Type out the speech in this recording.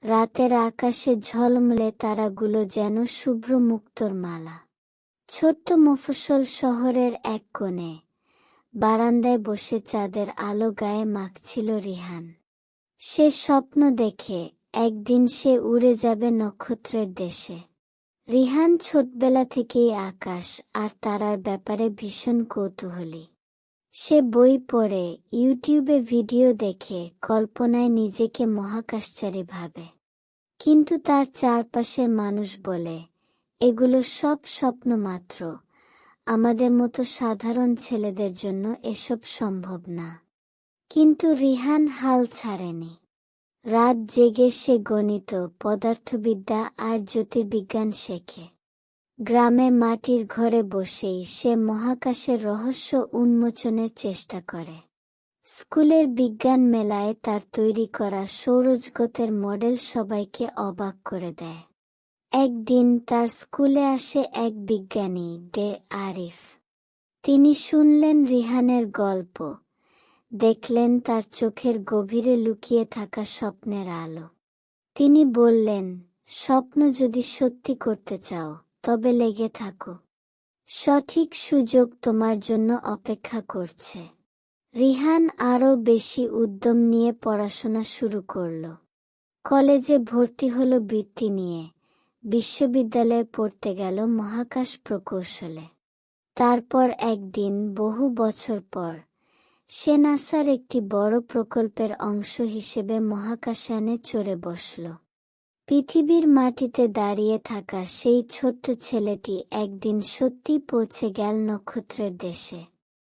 রাতের আকাশে ঝলমলে তারাগুলো যেন শুভ্র মুক্তোর মালা। ছোট্ট মফস্বল শহরের এক কোণে বারান্দায় বসে চাঁদের আলো গায়ে মাখছিল রিহান। সে স্বপ্ন দেখে একদিন সে উড়ে যাবে নক্ষত্রের দেশে। রিহান ছোটবেলা থেকেই আকাশ আর তারার ব্যাপারে ভীষণ কৌতূহলী। সে বই পড়ে, ইউটিউবে ভিডিও দেখে কল্পনায় নিজেকে মহাকাশচারী ভাবে। কিন্তু তার চারপাশের মানুষ বলে, এগুলো সব স্বপ্ন মাত্র, আমাদের মতো সাধারণ ছেলেদের জন্য এসব সম্ভব না। কিন্তু রিহান হাল ছাড়েনি। রাত জেগে সে গণিত, পদার্থবিদ্যা আর জ্যোতির্বিজ্ঞান শেখে। গ্রামের মাটির ঘরে বসেই সে মহাকাশের রহস্য উন্মোচনের চেষ্টা করে। স্কুলের বিজ্ঞান মেলায় তার তৈরি করা সৌরজগতের মডেল সবাইকে অবাক করে দেয়। একদিন তার স্কুলে আসে এক বিজ্ঞানী, ডে আরিফ। তিনি শুনলেন রিহানের গল্প, দেখলেন তার চোখের গভীরে লুকিয়ে থাকা স্বপ্নের আলো। তিনি বললেন, স্বপ্ন যদি সত্যি করতে চাও তবে লেগে থাকো, সঠিক সুযোগ তোমার জন্য অপেক্ষা করছে। রিহান আরও বেশি উদ্যম নিয়ে পড়াশোনা শুরু করল। কলেজে ভর্তি হলো বৃত্তি নিয়ে, বিশ্ববিদ্যালয়ে পড়তে গেল মহাকাশ প্রকৌশলে। তারপর একদিন বহু বছর পর সে নাসার একটি বড় প্রকল্পের অংশ হিসেবে মহাকাশযানে চড়ে বসল। পৃথিবীর মাটিতে দাঁড়িয়ে থাকা সেই ছোট্ট ছেলেটি একদিন সত্যি পৌঁছে গেল নক্ষত্রের দেশে।